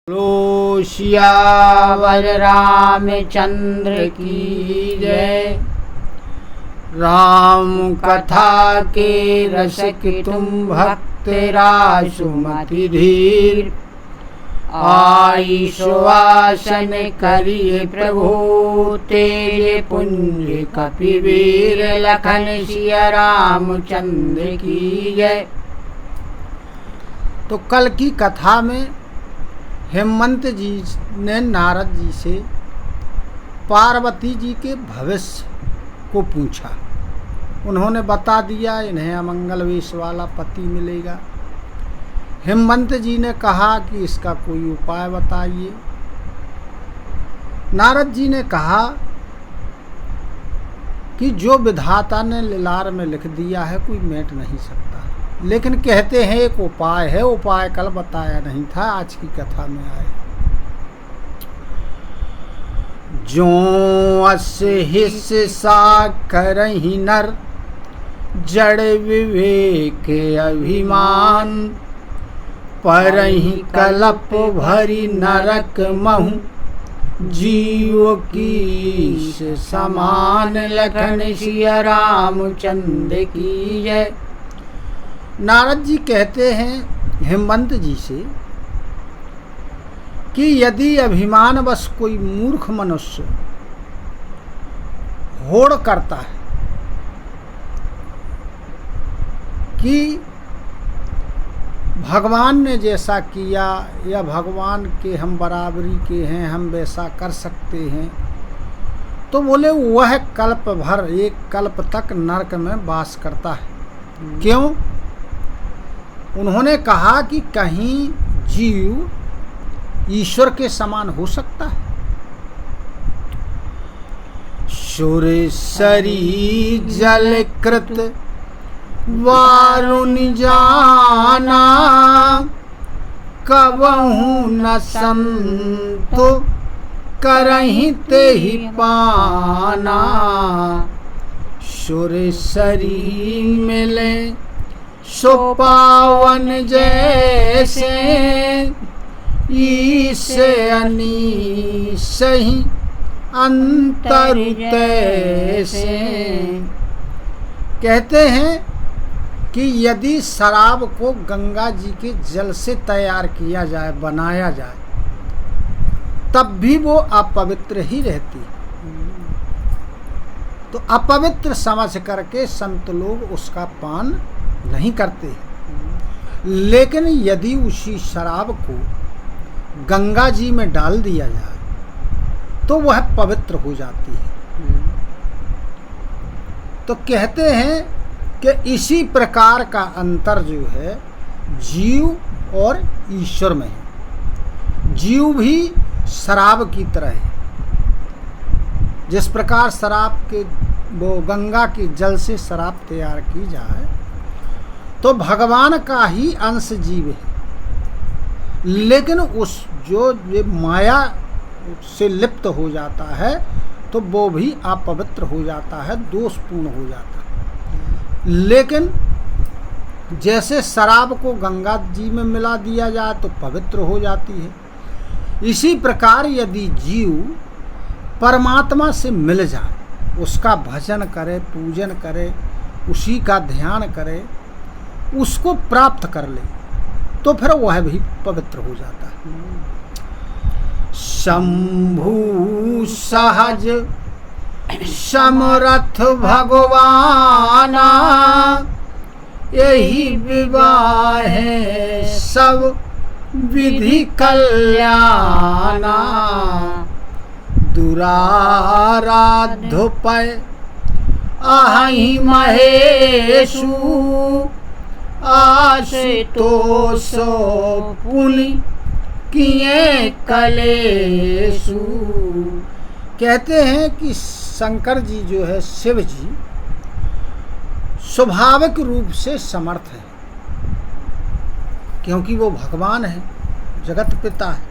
लो सियावर रामचंद्र की जय। राम कथा के रसिक तुम भक्त रासुमति धीर। आई सुवासन करिए प्रभु तेरे पुंज कपिवीर। लखन सिया रामचंद्र की जय। तो कल की कथा में हेमंत जी ने नारद जी से पार्वती जी के भविष्य को पूछा। उन्होंने बता दिया इन्हें अमंगल वेश वाला पति मिलेगा। हेमंत जी ने कहा कि इसका कोई उपाय बताइए। नारद जी ने कहा कि जो विधाता ने लीलार में लिख दिया है कोई मेट नहीं सकता, लेकिन कहते हैं एक उपाय है। उपाय कल बताया नहीं था, आज की कथा में आए। जो अस हिस सा करहि नर जड़ विवेक अभिमान। परहि कलप भरी नरक महु जीव की समान। लखन सिया रामचंद्र की जय। नारद जी कहते हैं हेमंत जी से कि यदि अभिमानवश कोई मूर्ख मनुष्य होड़ करता है कि भगवान ने जैसा किया या भगवान के हम बराबरी के हैं, हम वैसा कर सकते हैं, तो बोले वह कल्प भर एक कल्प तक नरक में वास करता है। क्यों? उन्होंने कहा कि कहीं जीव ईश्वर के समान हो सकता है? सुरेश्वरी जल कृत वारुण जाना। कबहु न संतो करहि तेहि पाना। सुरेश्वरी मिले सो पावन जैसे। ईसे अनीस ही अंतर तैसे। कहते हैं कि यदि शराब को गंगा जी के जल से तैयार किया जाए, बनाया जाए, तब भी वो अपवित्र ही रहती। तो अपवित्र समझ करके संत लोग उसका पान नहीं करते। लेकिन यदि उसी शराब को गंगा जी में डाल दिया जाए तो वह पवित्र हो जाती है। तो कहते हैं कि इसी प्रकार का अंतर जो है जीव और ईश्वर में है। जीव भी शराब की तरह है। जिस प्रकार शराब के वो गंगा के जल से शराब तैयार की जाए, तो भगवान का ही अंश जीव है। लेकिन उस जो ये माया से लिप्त हो जाता है तो वो भी अपवित्र हो जाता है, दोषपूर्ण हो जाता है। लेकिन जैसे शराब को गंगा जी में मिला दिया जाए तो पवित्र हो जाती है, इसी प्रकार यदि जीव परमात्मा से मिल जाए, उसका भजन करे, पूजन करे, उसी का ध्यान करे, उसको प्राप्त कर ले, तो फिर वह भी पवित्र हो जाता है। शंभु सहज समरथ भगवाना। यही विवाह है सब विधि कल्याणा। दुराराध्य पय आहहि महेशु। आशुतोष पुनि किए कलेशु। कहते हैं कि शंकर जी जो है, शिव जी, स्वाभाविक रूप से समर्थ है, क्योंकि वो भगवान है, जगत पिता है।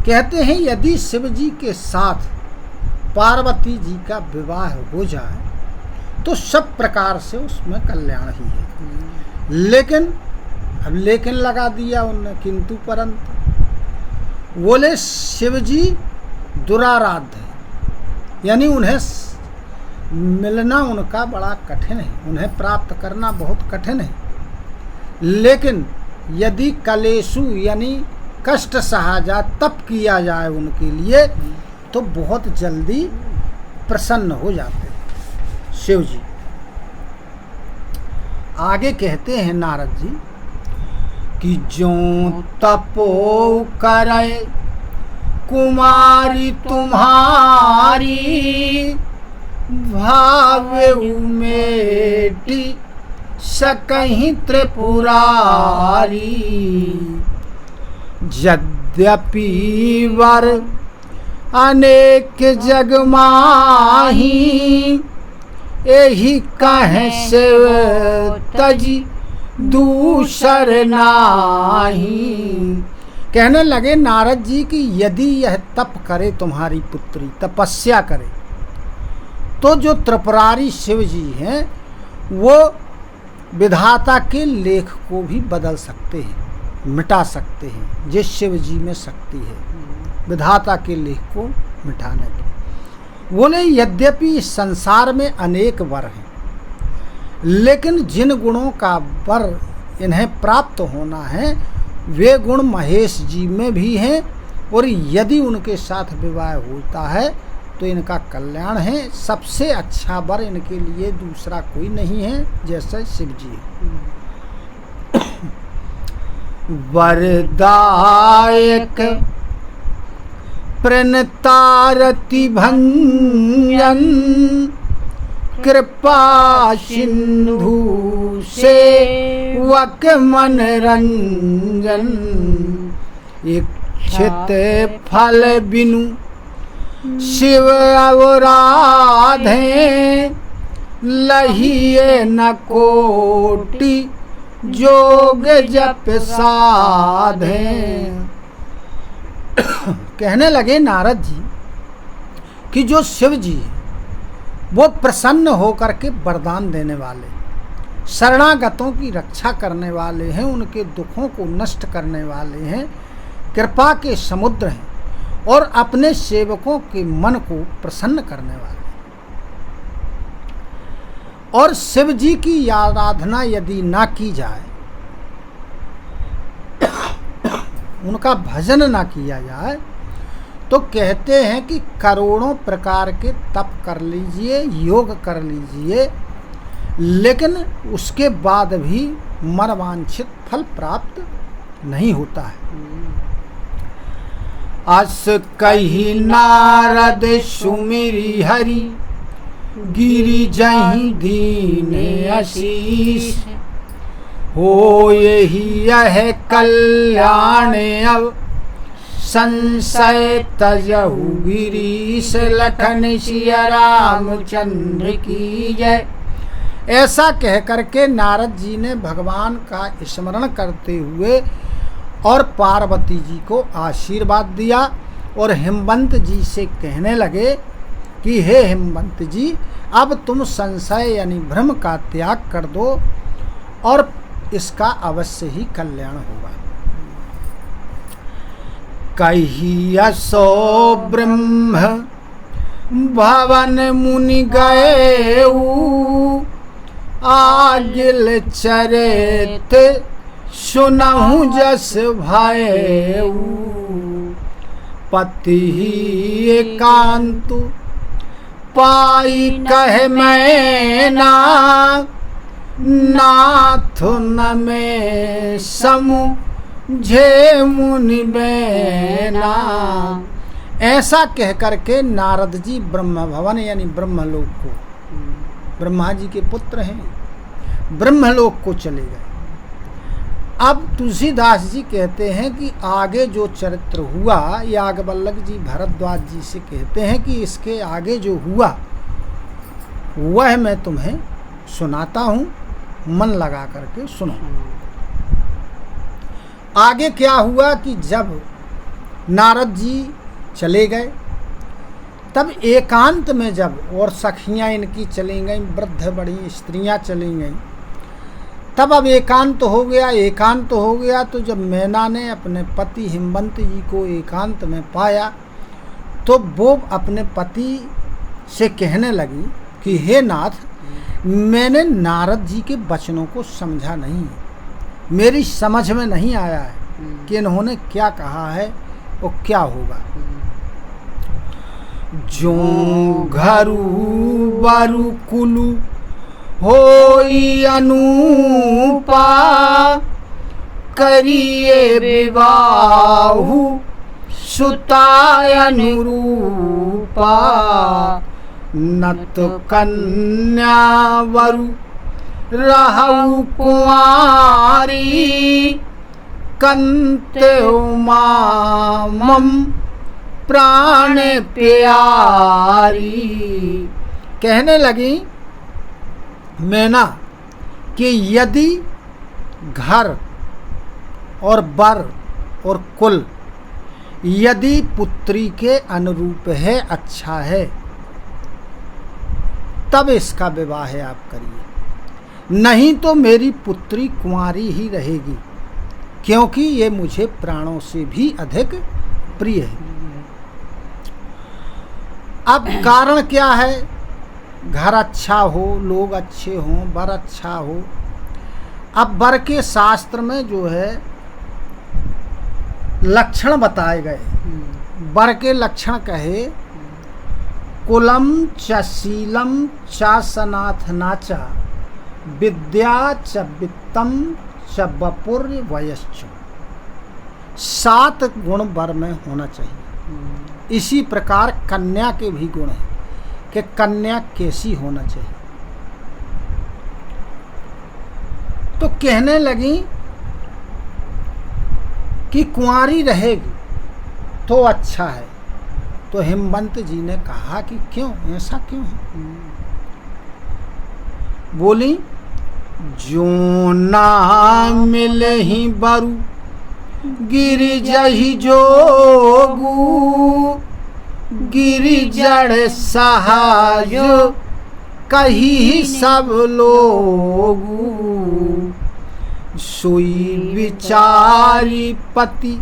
कहते हैं यदि शिव जी के साथ पार्वती जी का विवाह हो जाए तो सब प्रकार से उसमें कल्याण ही है। लेकिन अब लेकिन लगा दिया उनने, किंतु परंतु बोले शिव जी दुराराध्य है, यानी उन्हें मिलना उनका बड़ा कठिन है, उन्हें प्राप्त करना बहुत कठिन है। लेकिन यदि कलेशु यानी कष्ट सहा जाए, तप किया जाए उनके लिए, तो बहुत जल्दी प्रसन्न हो जाते हैं शिव जी। आगे कहते हैं नारद जी कि जो तपो करे कुमारी तुम्हारी, भावे उमेटी सकहीं त्रिपुरारी। यद्यपि वर अनेक जग माही, एही कहे शिव तजी दूसर नाही। कहने लगे नारद जी कि यदि यह तप करे तुम्हारी पुत्री, तपस्या करे, तो जो त्रिपुरारी शिव जी हैं वो विधाता के लेख को भी बदल सकते हैं, मिटा सकते हैं। जिस शिव जी में शक्ति है विधाता के लेख को मिटाने की। बोले यद्यपि इस संसार में अनेक वर हैं, लेकिन जिन गुणों का वर इन्हें प्राप्त होना है वे गुण महेश जी में भी हैं, और यदि उनके साथ विवाह होता है तो इनका कल्याण है। सबसे अच्छा वर इनके लिए दूसरा कोई नहीं है जैसे शिव जी है। वरदायक प्रणतारति भंजन, कृपा सिंधु से वक मनरंजन। इच्छित फल बिनु शिव अवराधे, लहिए न कोटि जोग जप साधे। कहने लगे नारद जी कि जो शिव जी है वो प्रसन्न होकर के वरदान देने वाले, शरणागतों की रक्षा करने वाले हैं, उनके दुखों को नष्ट करने वाले हैं, कृपा के समुद्र हैं और अपने सेवकों के मन को प्रसन्न करने वाले। और शिव जी की आराधना यदि ना की जाए, उनका भजन ना किया जाए, तो कहते हैं कि करोड़ों प्रकार के तप कर लीजिए, योग कर लीजिए, लेकिन उसके बाद भी मनवांछित फल प्राप्त नहीं होता है। अस कही नारद सुमिरी हरि, गिरि जहीं दीन आशीष। हो यही यह कल्याण अब, संशय तजहु गिरीश। लखन सिया रामचंद्र की जय। ऐसा कह करके नारद जी ने भगवान का स्मरण करते हुए और पार्वती जी को आशीर्वाद दिया और हिमवंत जी से कहने लगे कि हे हिमवंत जी, अब तुम संशय यानी भ्रम का त्याग कर दो और इसका अवश्य ही कल्याण होगा। कहियसो ब्रह्म भवन मुनि गए, आगिल चरित सुनहु जस भयऊ। पति एकांत पाई कहे मैना, नाथ न में समुझे मुनि बैना। ऐसा कह करके नारद जी ब्रह्म भवन यानी ब्रह्मलोक को, ब्रह्मा जी के पुत्र हैं, ब्रह्मलोक को चले गए। अब तुलसीदास जी कहते हैं कि आगे जो चरित्र हुआ, याज्ञवल्क्य जी भरद्वाज जी से कहते हैं कि इसके आगे जो हुआ वह मैं तुम्हें सुनाता हूँ, मन लगा करके सुनो। आगे क्या हुआ कि जब नारद जी चले गए, तब एकांत में जब और सखियाँ इनकी चली गईं, वृद्ध बड़ी स्त्रियाँ चली गईं, तब अब एकांत हो गया। एकांत हो गया तो जब मैना ने अपने पति हिमवंत जी को एकांत में पाया तो वो अपने पति से कहने लगी कि हे नाथ, मैंने नारद जी के वचनों को समझा नहीं, मेरी समझ में नहीं आया है कि इन्होंने क्या कहा है और क्या होगा। जो घरु बरु कुलु होई अनुपा, करिए विवाहु सुताय अनुरूपा। नत कन्या वरु रहु कुंवारी, कंते उमामम प्राण प्यारी। कहने लगी मैना कि यदि घर और बर और कुल यदि पुत्री के अनुरूप है, अच्छा है, तब इसका विवाह आप करिए, नहीं तो मेरी पुत्री कुंवारी ही रहेगी, क्योंकि ये मुझे प्राणों से भी अधिक प्रिय है। अब कारण क्या है? घर अच्छा हो, लोग अच्छे हों, वर अच्छा हो। अब वर के शास्त्र में जो है लक्षण बताए गए। वर के लक्षण कहे कुलम च शीलम च सनाथना च विद्या च वित्तम च वपुर वयश्च। 7 गुण वर में होना चाहिए। इसी प्रकार कन्या के भी गुण हैं कि कन्या कैसी होना चाहिए। तो कहने लगी कि कुंवारी रहेगी तो अच्छा है। तो हिमवंत जी ने कहा कि क्यों, ऐसा क्यों है? बोली जो ना मिले ही बरु गिरिजहि जोगू, गिरिजड़ सहाय कही सब लोगू। सोई विचारी पति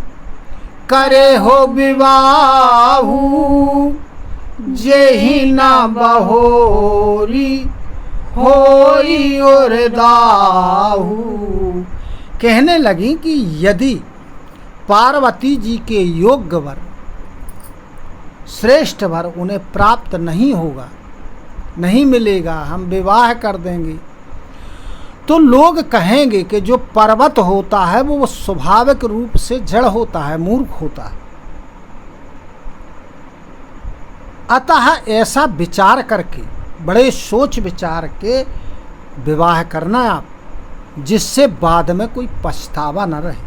करे हो विवाहू, जेहि ना बहोरी होई और दाहू। कहने लगी कि यदि पार्वती जी के योग्य वर, श्रेष्ठ वर उन्हें प्राप्त नहीं होगा, नहीं मिलेगा, हम विवाह कर देंगे, तो लोग कहेंगे कि जो पर्वत होता है वो स्वाभाविक रूप से जड़ होता है, मूर्ख होता है। अतः ऐसा विचार करके, बड़े सोच विचार के विवाह करना आप, जिससे बाद में कोई पछतावा न रहे।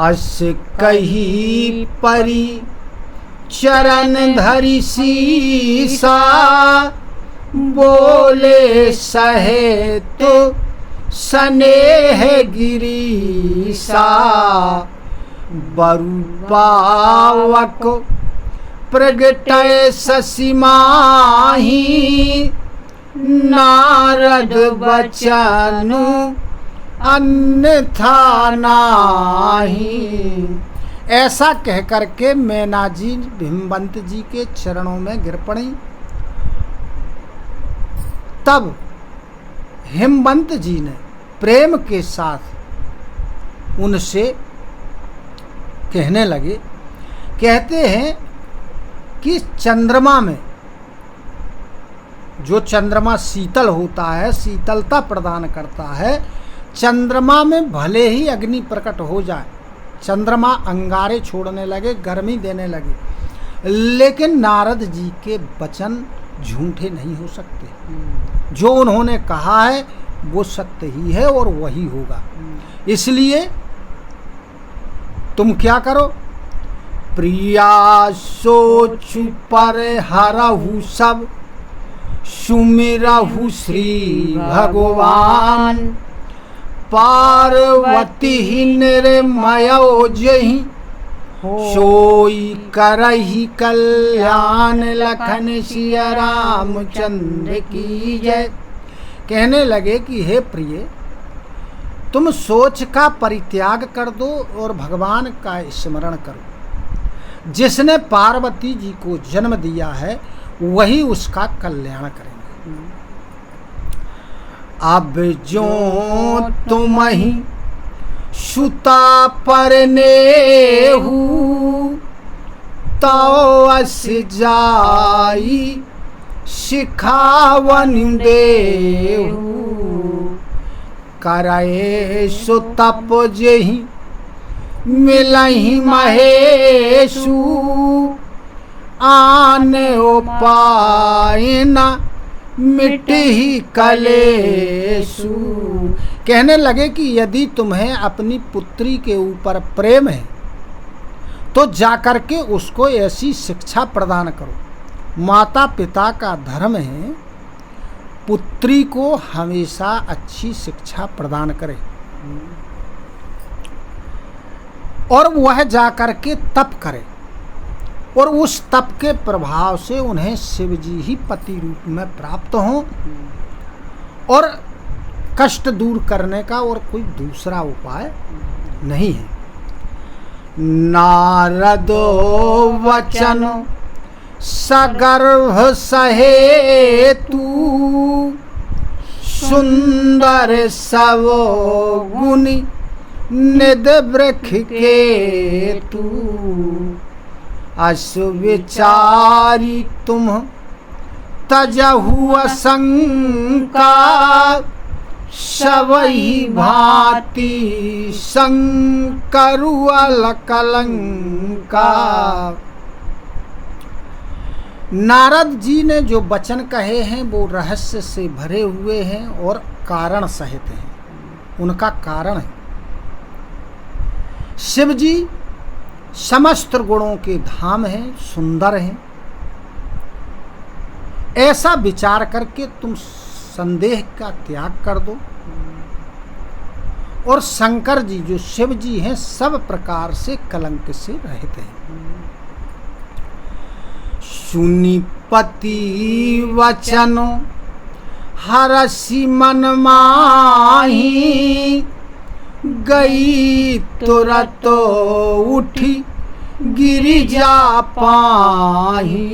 अस कही परी चरण धरि सीसा, बोले सहे तो स्नेह गिरीसा। बरु पावक प्रगटय शशि माही, नारद बचन अन्यथा नाही। ऐसा कह करके मैना जी हिमवंत जी के चरणों में गिर पड़ी। तब हिमवंत जी ने प्रेम के साथ उनसे कहने लगे, कहते हैं कि चंद्रमा में, जो चंद्रमा शीतल होता है, शीतलता प्रदान करता है, चंद्रमा में भले ही अग्नि प्रकट हो जाए, चंद्रमा अंगारे छोड़ने लगे, गर्मी देने लगे, लेकिन नारद जी के वचन झूठे नहीं हो सकते। जो उन्होंने कहा है वो सत्य ही है और वही होगा। इसलिए तुम क्या करो, प्रिया सोचु पर हरहु सब, सुमिरहु श्री भगवान। पार्वती निर्मयो जहि, सोई करहि कल्याण। लखन सिया रामचंद्र की जय। कहने लगे कि हे प्रिय, तुम सोच का परित्याग कर दो और भगवान का स्मरण करो। जिसने पार्वती जी को जन्म दिया है वही उसका कल्याण करेंगे। अब जो तुम ही सुता परनेहु तो अस जाई सिखावन देहु। करे सो तप जेहि मिलहि महेशु आन उपाय न मिटहि कलेशु। कहने लगे कि यदि तुम्हें अपनी पुत्री के ऊपर प्रेम है तो जाकर के उसको ऐसी शिक्षा प्रदान करो। माता पिता का धर्म है पुत्री को हमेशा अच्छी शिक्षा प्रदान करे और वह जाकर के तप करे और उस तप के प्रभाव से उन्हें शिव जी ही पति रूप में प्राप्त हों और कष्ट दूर करने का और कोई दूसरा उपाय नहीं है। नारदो वचन सगर्भ सहेतु सुंदर सवो गुनि निद वृक्ष केतु। अस विचारी तुम तजहु असंका सबही भांति शंकरु अलकलंका। नारद जी ने जो वचन कहे हैं वो रहस्य से भरे हुए हैं और कारण सहित हैं। उनका कारण है शिव जी समस्त गुणों के धाम हैं, सुंदर हैं। ऐसा विचार करके तुम संदेह का त्याग कर दो और शंकर जी जो शिव जी हैं सब प्रकार से कलंक से रहित हैं। सुनी पति वचन हरसि मन माही गई तुरत उठी गिरिजा पाही।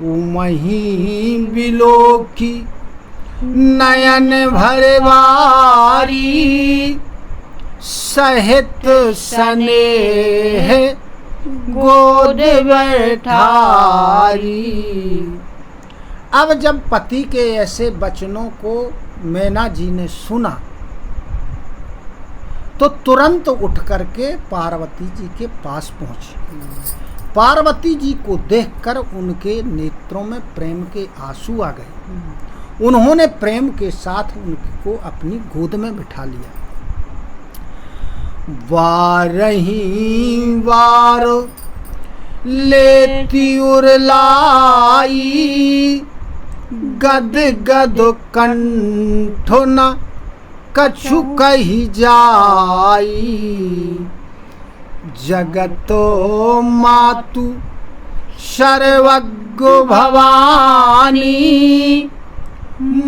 उमही बिलोकी नयन भरवारी सहित स्नेह गोद बैठारी। अब जब पति के ऐसे वचनों को मैना जी ने सुना तो तुरंत उठ करके पार्वती जी के पास पहुंची। पार्वती जी को देखकर उनके नेत्रों में प्रेम के आंसू आ गए। उन्होंने प्रेम के साथ उनको अपनी गोद में बिठा लिया। वारही वार लेती उरलाई गद गद कंठो न कछु कही जाई। जगतो मातु सर्वज्ञ भवानी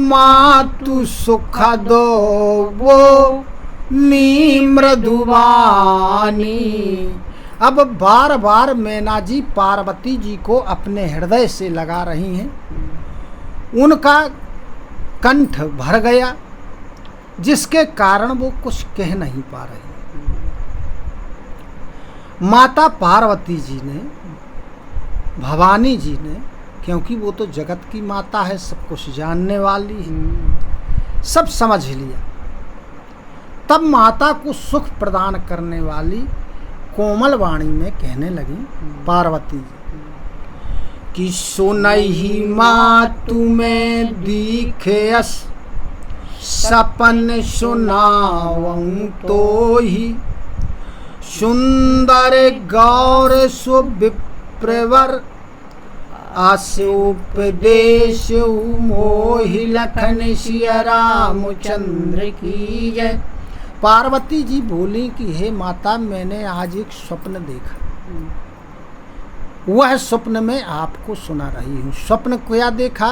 मातु सुख दो वो नी मृदुवानी। अब बार बार मैना जी पार्वती जी को अपने हृदय से लगा रही हैं। उनका कंठ भर गया जिसके कारण वो कुछ कह नहीं पा रहे। माता पार्वती जी ने, भवानी जी ने, क्योंकि वो तो जगत की माता है, सब कुछ जानने वाली है, सब समझ लिया। तब माता को सुख प्रदान करने वाली कोमल वाणी में कहने लगी पार्वती जी कि सुनहि मातु में दीखेस सपन सुनावं तो ही सुंदर गौर सुविप्रवर आसुपदेश मोहि लखन सिया रामचंद्र की जय। पार्वती जी बोली कि हे माता, मैंने आज एक स्वप्न देखा। वह स्वप्न में आपको सुना रही हूँ। स्वप्न क्या देखा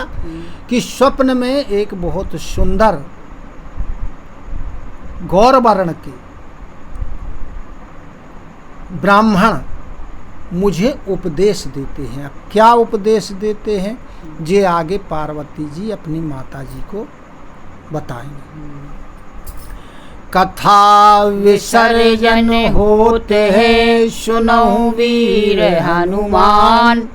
कि स्वप्न में एक बहुत सुंदर गौर वर्ण के ब्राह्मण मुझे उपदेश देते हैं। अब क्या उपदेश देते हैं जे आगे पार्वती जी अपनी माता जी को बताएंगे। कथा विसर्जन होते हैं सुनहु वीर हनुमान,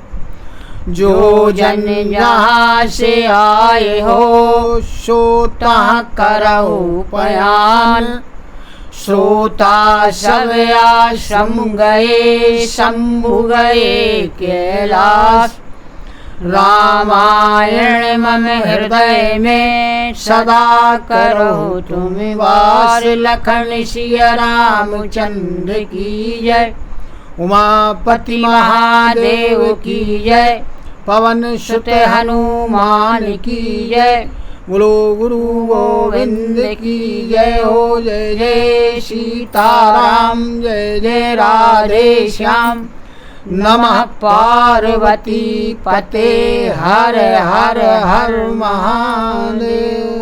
जो जन जहाँ से आए हो सोता करहु पयान। श्रोता सब आश्रम गए शंभु गए कैलाश, रामायण मम हृदय में सदा करो तुम वास। लखन सिया रामचंद्र की जय, उमापति महादेव की जय, पवन सुत हनुमान की जय। बोलो गुरु गोविंद की जय हो। जय जय सीताराम, जय जय राधे श्याम। नमः पार्वती पते हर हर हर महादेव।